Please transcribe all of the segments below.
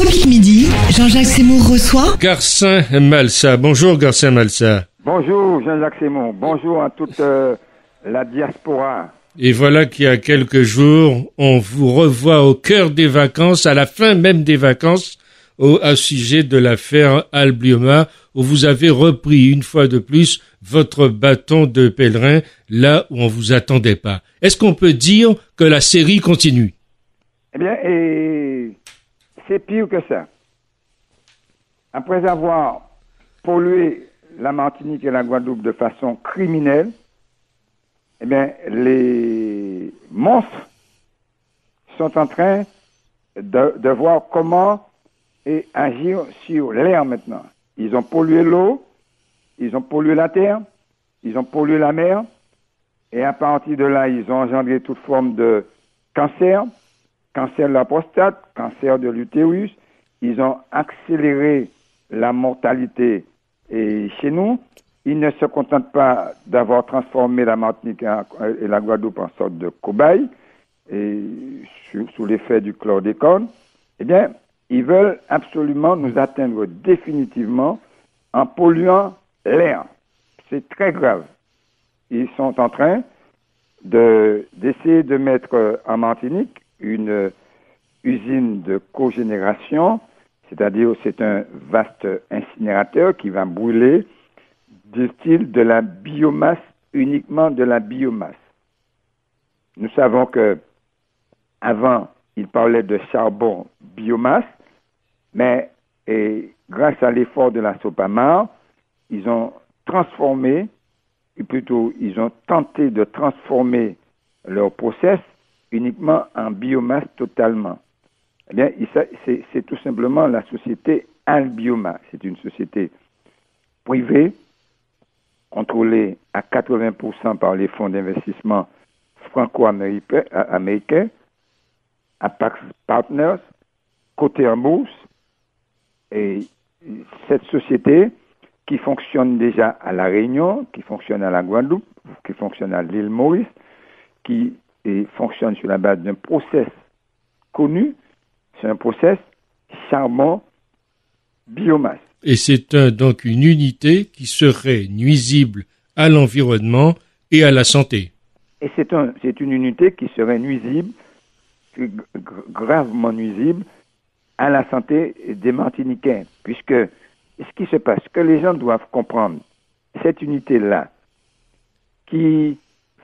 Tropique Midi, Jean-Jacques Seymour reçoit Garcin Malsa. Bonjour Garcin Malsa. Bonjour Jean-Jacques Seymour. Bonjour à toute la diaspora. Et voilà qu'il y a quelques jours, on vous revoit au cœur des vacances, à la fin même des vacances, au sujet de l'affaire Albioma, où vous avez repris une fois de plus votre bâton de pèlerin là où on vous attendait pas. Est-ce qu'on peut dire que la série continue? Eh bien, c'est pire que ça. Après avoir pollué la Martinique et la Guadeloupe de façon criminelle, eh bien, les monstres sont en train de voir comment agir sur l'air maintenant. Ils ont pollué l'eau, ils ont pollué la terre, ils ont pollué la mer, et à partir de là, ils ont engendré toute forme de cancer de la prostate, cancer de l'utérus. Ils ont accéléré la mortalité chez nous. Ils ne se contentent pas d'avoir transformé la Martinique et la Guadeloupe en sorte de cobaye, et sous l'effet du chlordécone. Eh bien, ils veulent absolument nous atteindre définitivement en polluant l'air. C'est très grave. Ils sont en train d'essayer de mettre en Martinique une usine de cogénération, c'est-à-dire c'est un vaste incinérateur qui va brûler du style de la biomasse, uniquement de la biomasse. Nous savons que avant, il parlait de charbon biomasse, mais grâce à l'effort de la Sopamar, ils ont transformé, ou plutôt ils ont tenté de transformer leur process uniquement en biomasse totalement. Eh bien, c'est tout simplement la société Albioma. C'est une société privée, contrôlée à 80% par les fonds d'investissement franco-américains, Apax Partners, cotée en bourse. Et cette société qui fonctionne déjà à La Réunion, qui fonctionne à la Guadeloupe, qui fonctionne à l'île Maurice, qui fonctionne sur la base d'un process connu, c'est un process charbon-biomasse. Et c'est donc une unité qui serait nuisible à l'environnement et à la santé. Et c'est une unité qui serait nuisible, gravement nuisible, à la santé des Martiniquais. Puisque ce qui se passe, ce que les gens doivent comprendre, cette unité-là, qui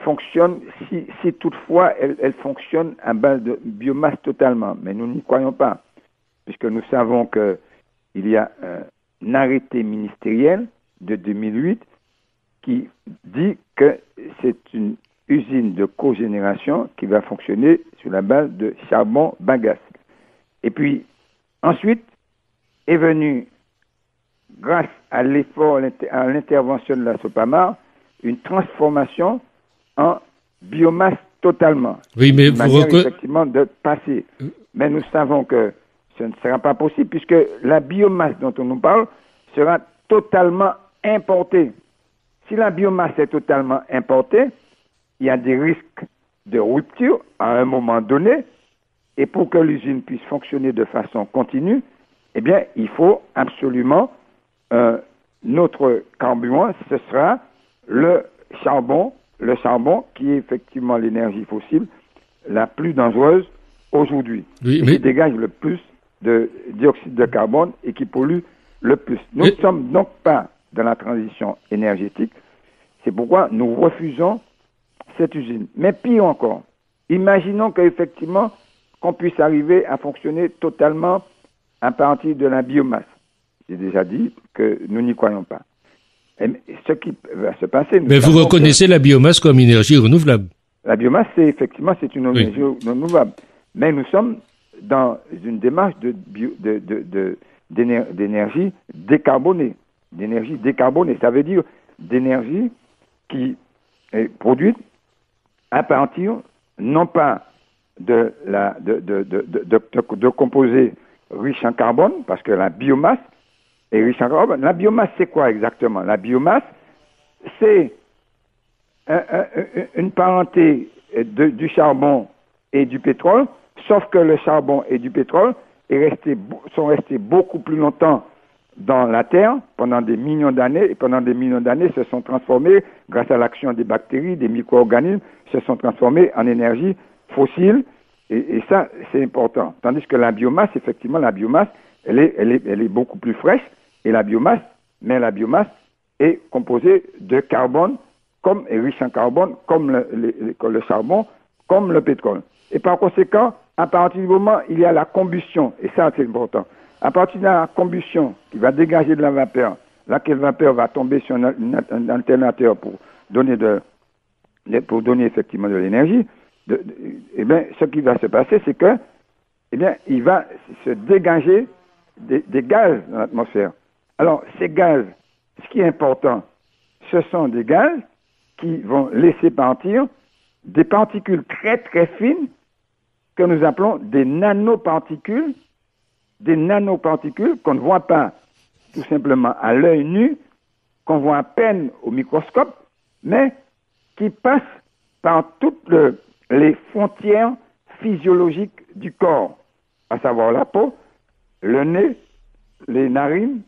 fonctionne, si toutefois elle fonctionne à base de biomasse totalement, mais nous n'y croyons pas, puisque nous savons qu'il y a un arrêté ministériel de 2008 qui dit que c'est une usine de cogénération qui va fonctionner sur la base de charbon bagasse. Et puis, ensuite, est venue, grâce à l'effort, à l'intervention de la Sopamar, une transformation en biomasse totalement. Oui, mais vous effectivement de passer. Mais nous savons que ce ne sera pas possible puisque la biomasse dont on nous parle sera totalement importée. Si la biomasse est totalement importée, il y a des risques de rupture à un moment donné. Et pour que l'usine puisse fonctionner de façon continue, eh bien, il faut absolument notre carburant, ce sera le charbon qui est effectivement l'énergie fossile la plus dangereuse aujourd'hui, qui dégage le plus de dioxyde de carbone et qui pollue le plus. Nous ne sommes donc pas dans la transition énergétique, c'est pourquoi nous refusons cette usine. Mais pire encore, imaginons qu'effectivement qu'on puisse arriver à fonctionner totalement à partir de la biomasse. J'ai déjà dit que nous n'y croyons pas. Et ce qui va se passer... Mais vous reconnaissez la biomasse comme énergie renouvelable? La biomasse, c'est une énergie renouvelable. Mais nous sommes dans une démarche d'énergie décarbonée. D'énergie décarbonée, ça veut dire d'énergie qui est produite à partir, non pas de composés riches en carbone, parce que la biomasse est riche en carbone. La biomasse, c'est quoi exactement? La biomasse, c'est une parenté du charbon et du pétrole, sauf que le charbon et du pétrole sont restés beaucoup plus longtemps dans la Terre pendant des millions d'années, et pendant des millions d'années se sont transformés, grâce à l'action des bactéries, des micro-organismes, se sont transformés en énergie fossile, et ça, c'est important. Tandis que la biomasse, effectivement, elle est beaucoup plus fraîche, et la biomasse est composée de carbone, est riche en carbone, comme le charbon, comme le pétrole. Et par conséquent, à partir du moment où il y a la combustion, et ça c'est important, à partir de la combustion qui va dégager de la vapeur, laquelle vapeur va tomber sur un alternateur pour donner effectivement de l'énergie, eh bien, ce qui va se passer, c'est que, eh bien, il va se dégager des gaz dans l'atmosphère. Alors, ces gaz, ce qui est important, ce sont des gaz qui vont laisser partir des particules très très fines que nous appelons des nanoparticules qu'on ne voit pas tout simplement à l'œil nu, qu'on voit à peine au microscope, mais qui passent par toutes les frontières physiologiques du corps, à savoir la peau, le nez, les narines,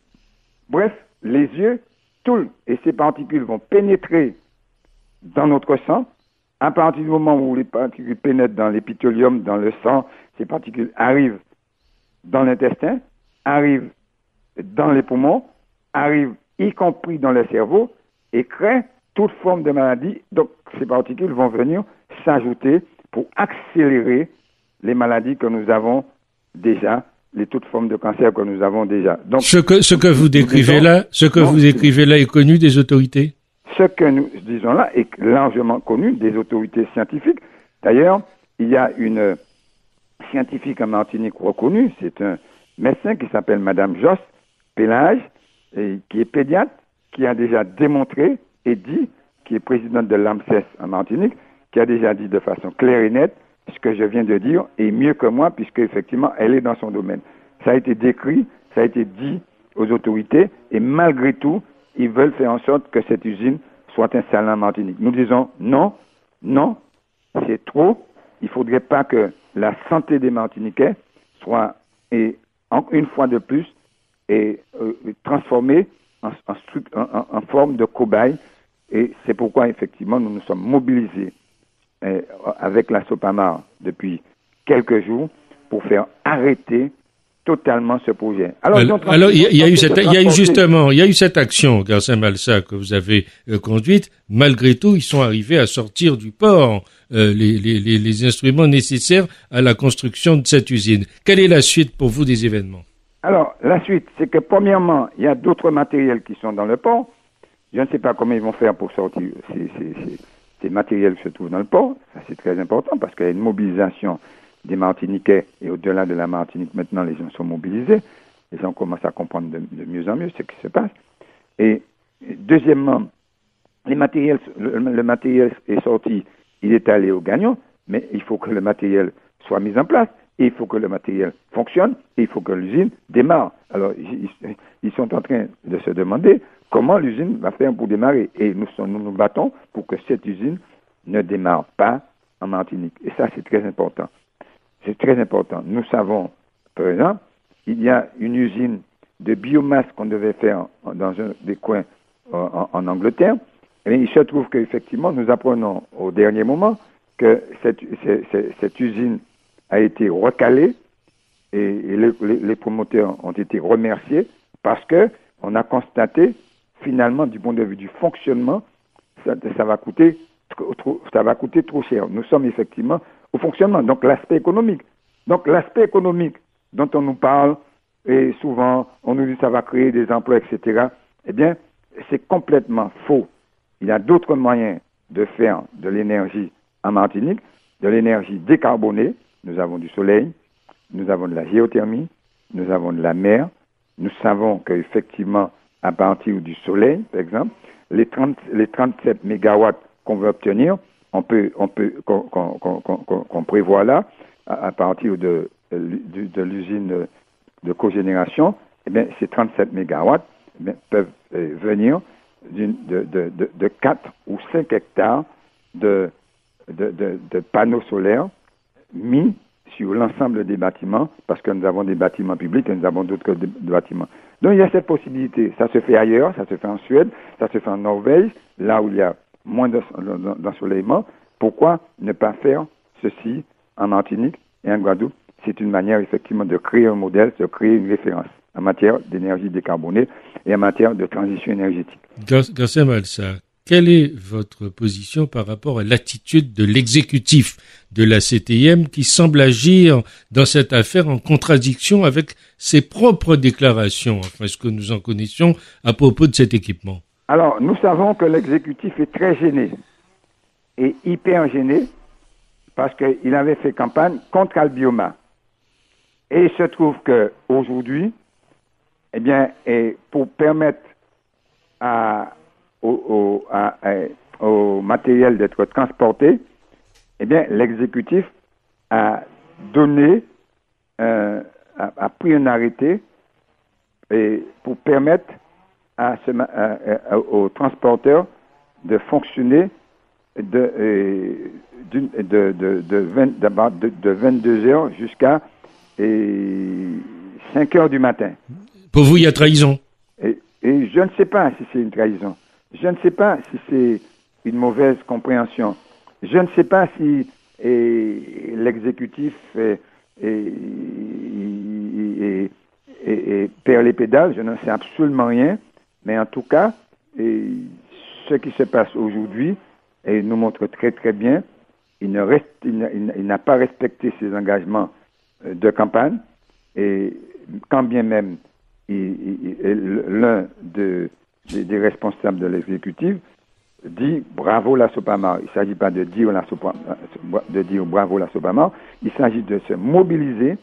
bref, les yeux, tout. Et ces particules vont pénétrer dans notre sang. À partir du moment où les particules pénètrent dans l'épithélium, dans le sang, ces particules arrivent dans l'intestin, arrivent dans les poumons, arrivent y compris dans le cerveau et créent toute forme de maladie. Donc, ces particules vont venir s'ajouter pour accélérer les maladies que nous avons déjà, toutes formes de cancer que nous avons déjà. Donc, ce que vous décrivez là est connu des autorités? Ce que nous disons là est largement connu des autorités scientifiques. D'ailleurs, il y a une scientifique en Martinique reconnue, c'est un médecin qui s'appelle Madame Joss Pélage, qui est pédiatre, qui a déjà démontré et dit, qui est présidente de l'AMSES en Martinique, qui a déjà dit de façon claire et nette ce que je viens de dire, et mieux que moi, puisque effectivement, elle est dans son domaine. Ça a été décrit, ça a été dit aux autorités, et malgré tout, ils veulent faire en sorte que cette usine soit installée en Martinique. Nous disons non, c'est trop. Il ne faudrait pas que la santé des Martiniquais soit, une fois de plus, transformée en forme de cobaye. Et c'est pourquoi, effectivement, nous nous sommes mobilisés avec la SOPAMAR depuis quelques jours pour faire arrêter totalement ce projet. Alors, il y a eu cette action, Garcin Malsa, que vous avez conduite. Malgré tout, ils sont arrivés à sortir du port les instruments nécessaires à la construction de cette usine. Quelle est la suite pour vous des événements? Alors, la suite, c'est que premièrement, il y a d'autres matériels qui sont dans le port. Je ne sais pas comment ils vont faire pour sortir ces matériels qui se trouvent dans le port. Ça, c'est très important parce qu'il y a une mobilisation des Martiniquais, et au-delà de la Martinique, maintenant, les gens sont mobilisés. Les gens commencent à comprendre de mieux en mieux ce qui se passe. Et deuxièmement, le matériel est sorti, il est allé au gagnant, mais il faut que le matériel soit mis en place, et il faut que le matériel fonctionne, et il faut que l'usine démarre. Alors, ils sont en train de se demander comment l'usine va faire pour démarrer. Et nous nous battons pour que cette usine ne démarre pas en Martinique. Et ça, c'est très important. C'est très important. Nous savons, par exemple, il y a une usine de biomasse qu'on devait faire dans un des coins en Angleterre. Et il se trouve qu'effectivement, nous apprenons au dernier moment que cette usine a été recalée et les promoteurs ont été remerciés parce que on a constaté finalement du point de vue du fonctionnement, ça va coûter trop cher. Nous sommes effectivement au fonctionnement, donc l'aspect économique. Donc l'aspect économique dont on nous parle, et souvent on nous dit que ça va créer des emplois, etc., eh bien, c'est complètement faux. Il y a d'autres moyens de faire de l'énergie en Martinique, de l'énergie décarbonée. Nous avons du soleil, nous avons de la géothermie, nous avons de la mer. Nous savons qu'effectivement, à partir du soleil, par exemple, les 37 mégawatts qu'on veut obtenir, qu'on prévoit là, à partir de l'usine de cogénération, eh bien, ces 37 mégawatts peuvent venir de 4 ou 5 hectares de panneaux solaires mis sur l'ensemble des bâtiments, parce que nous avons des bâtiments publics et nous avons d'autres bâtiments. Donc il y a cette possibilité. Ça se fait ailleurs, ça se fait en Suède, ça se fait en Norvège, là où il y a moins d'ensoleillement. Pourquoi ne pas faire ceci en Martinique et en Guadeloupe? C'est une manière effectivement de créer un modèle, de créer une référence en matière d'énergie décarbonée et en matière de transition énergétique. Gassem Alsa, quelle est votre position par rapport à l'attitude de l'exécutif de la CTM qui semble agir dans cette affaire en contradiction avec ses propres déclarations, enfin ce que nous en connaissions à propos de cet équipement? Alors, nous savons que l'exécutif est très gêné et hyper gêné parce qu'il avait fait campagne contre Albioma. Et il se trouve qu'aujourd'hui, eh bien, et pour permettre au matériel d'être transporté, eh bien, l'exécutif a donné, a pris un arrêté et pour permettre aux transporteurs de fonctionner de 22 heures jusqu'à 5 heures du matin. Pour vous, il y a trahison. Et je ne sais pas si c'est une trahison. Je ne sais pas si c'est une mauvaise compréhension. Je ne sais pas si l'exécutif perd les pédales. Je n'en sais absolument rien. Mais en tout cas, ce qui se passe aujourd'hui nous montre très très bien il n'a pas respecté ses engagements de campagne et quand bien même l'un des responsables de l'exécutif dit bravo la Sopamar. Il ne s'agit pas de dire bravo la Sopamar, il s'agit de se mobiliser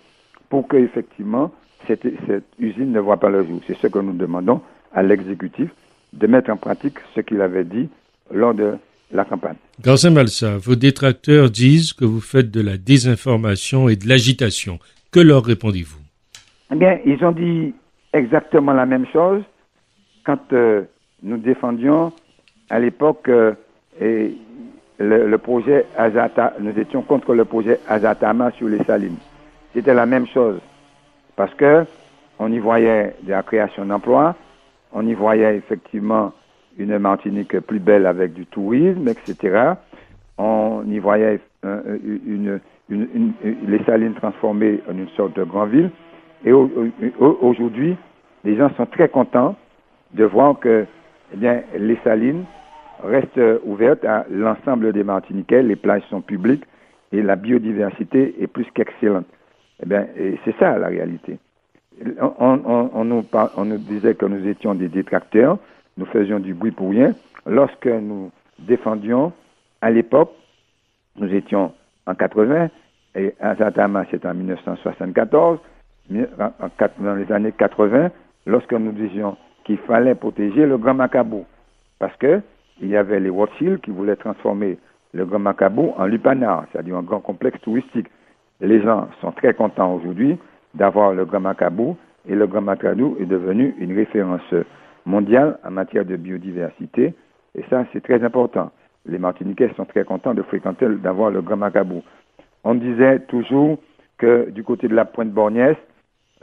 pour que effectivement cette usine ne voit pas le jour. C'est ce que nous demandons à l'exécutif, de mettre en pratique ce qu'il avait dit lors de la campagne. Gassem Alsa, vos détracteurs disent que vous faites de la désinformation et de l'agitation. Que leur répondez-vous? Eh bien, ils ont dit exactement la même chose quand nous défendions à l'époque le projet Azata. Nous étions contre le projet Azatama sur les salines. C'était la même chose parce que on y voyait de la création d'emplois, on y voyait effectivement une Martinique plus belle avec du tourisme, etc. On y voyait les salines transformées en une sorte de grande ville. Et aujourd'hui, les gens sont très contents de voir que les salines restent ouvertes à l'ensemble des Martiniquais, les plages sont publiques et la biodiversité est plus qu'excellente. Et c'est ça la réalité. On nous disait que nous étions des détracteurs, nous faisions du bruit pour rien. Lorsque nous défendions, à l'époque, nous étions en 80, et Azatama c'était en 1974, dans les années 80, lorsque nous disions qu'il fallait protéger le Grand Macabou, parce que il y avait les Rothschild qui voulaient transformer le Grand Macabou en lupanar, c'est-à-dire un grand complexe touristique. Les gens sont très contents aujourd'hui d'avoir le Grand Macabou, et le Grand Macabou est devenu une référence mondiale en matière de biodiversité, et ça c'est très important. Les Martiniquais sont très contents de fréquenter, d'avoir le Grand Macabou. On disait toujours que du côté de la Pointe Borgnesse,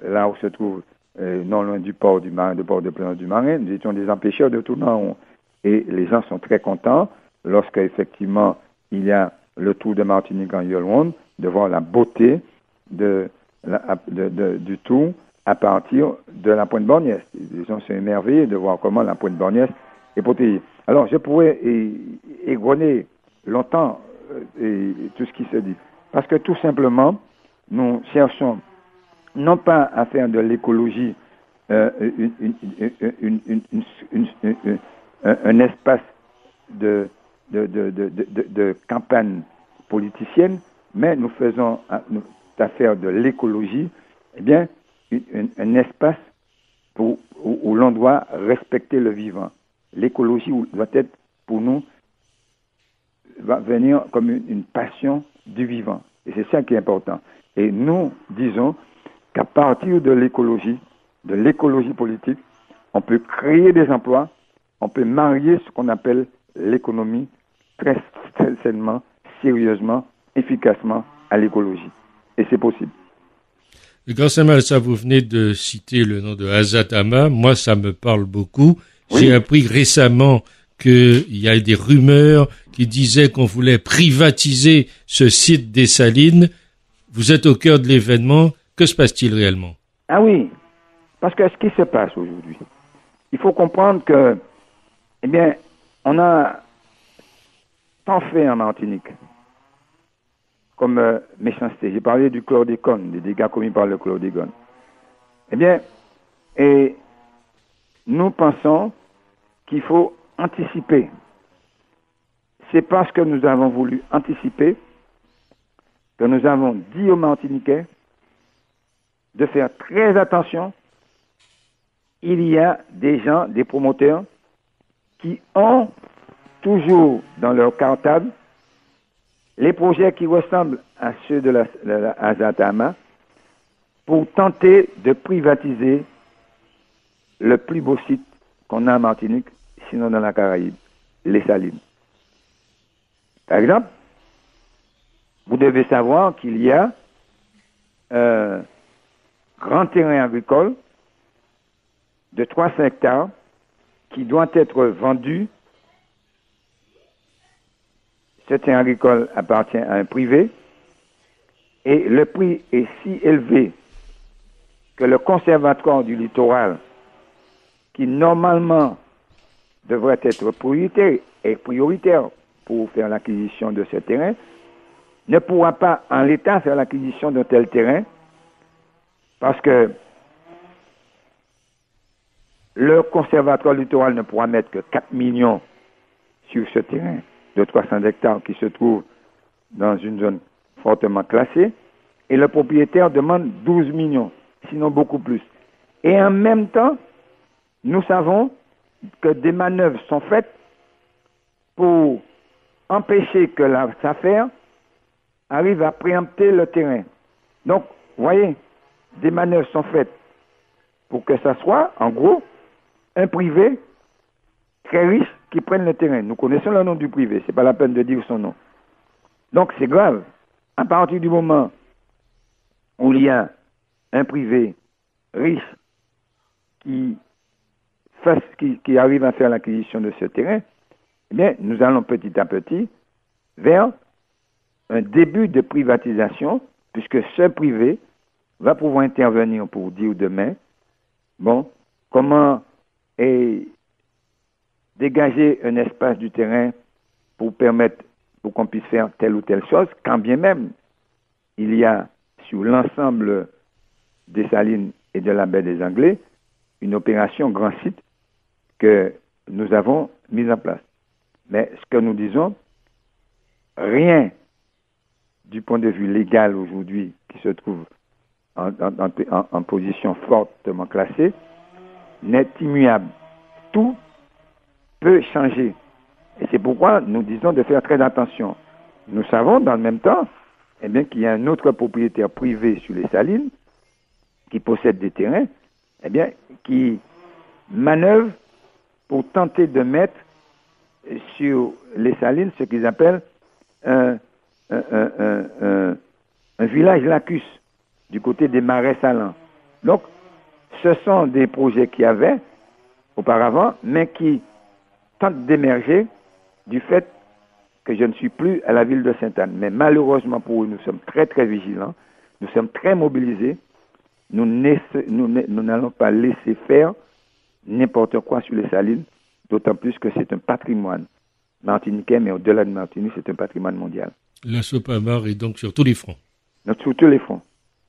là où se trouve non loin du port du Marin, du port de Plaisance du Marin, nous étions des empêcheurs de tourner en rond. Et les gens sont très contents lorsque effectivement il y a le tour de Martinique en Yolande, de voir la beauté du tour à partir de la Pointe Borgnesse. Les gens sont émerveillés de voir comment la Pointe Borgnesse est protégée. Alors je pourrais égrener longtemps tout ce qui se dit. Parce que tout simplement, nous cherchons non pas à faire de l'écologie un espace de campagne politicienne, mais nous faisons à faire de l'écologie un espace où l'on doit respecter le vivant. L'écologie doit être pour nous va venir comme une passion du vivant. Et c'est ça qui est important. Et nous disons qu'à partir de l'écologie politique, on peut créer des emplois, on peut marier ce qu'on appelle l'économie très sainement, sérieusement, efficacement à l'écologie. et c'est possible. Grâce à ça, vous venez de citer le nom de Azatama. Moi, ça me parle beaucoup. Oui. J'ai appris récemment qu'il y a des rumeurs qui disaient qu'on voulait privatiser ce site des Salines. Vous êtes au cœur de l'événement. Que se passe-t-il réellement? Ah oui, parce que ce qui se passe aujourd'hui, il faut comprendre que, eh bien, on a tant fait en Martinique comme méchanceté. J'ai parlé du chlordécone, des dégâts commis par le chlordécone. Eh bien, et nous pensons qu'il faut anticiper. C'est parce que nous avons voulu anticiper que nous avons dit aux Martiniquais de faire très attention. Il y a des gens, des promoteurs, qui ont toujours dans leur cartable les projets qui ressemblent à ceux de la Azatama pour tenter de privatiser le plus beau site qu'on a en Martinique, sinon dans la Caraïbe, les Salines. Par exemple, vous devez savoir qu'il y a un grand terrain agricole de 300 hectares qui doit être vendu. Ce terrain agricole appartient à un privé et le prix est si élevé que le conservatoire du littoral, qui normalement devrait être prioritaire pour faire l'acquisition de ce terrain, ne pourra pas en l'état faire l'acquisition d'un tel terrain parce que le conservatoire littoral ne pourra mettre que 4 millions sur ce terrain de 300 hectares qui se trouve dans une zone fortement classée, et le propriétaire demande 12 millions, sinon beaucoup plus. Et en même temps, nous savons que des manœuvres sont faites pour empêcher que cette affaire arrive à préempter le terrain. Donc, vous voyez, des manœuvres sont faites pour que ça soit, en gros, un privé très riche qui prenne le terrain. Nous connaissons le nom du privé, c'est pas la peine de dire son nom. Donc c'est grave. À partir du moment où il y a un privé riche qui arrive à faire l'acquisition de ce terrain, eh bien, nous allons petit à petit vers un début de privatisation, puisque ce privé va pouvoir intervenir pour dire demain, bon, comment dégager un espace du terrain pour qu'on puisse faire telle ou telle chose, quand bien même il y a sur l'ensemble des Salines et de la baie des Anglais une opération grand site que nous avons mise en place. Mais ce que nous disons, rien du point de vue légal aujourd'hui qui se trouve en position fortement classée n'est immuable. Tout peut changer. Et c'est pourquoi nous disons de faire très attention. Nous savons dans le même temps eh bien, qu'il y a un autre propriétaire privé sur les Salines qui possède des terrains, eh bien, qui manœuvre pour tenter de mettre sur les Salines ce qu'ils appellent un village lacus du côté des marais salants. Donc, ce sont des projets qu'il y avait auparavant, mais qui tentent d'émerger du fait que je ne suis plus à la ville de Sainte-Anne. Mais malheureusement pour eux, nous sommes très très vigilants, nous sommes très mobilisés, nous n'allons pas laisser faire n'importe quoi sur les Salines, d'autant plus que c'est un patrimoine martiniquais, mais au-delà de Martinique, c'est un patrimoine mondial. La Sopamar est donc sur tous les fronts. Sur tous les fronts,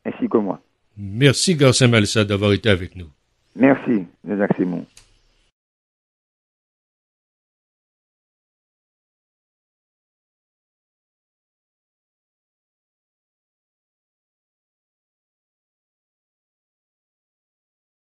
ainsi que moi. Merci Garcin Malsa d'avoir été avec nous. Merci, Jacques Simon.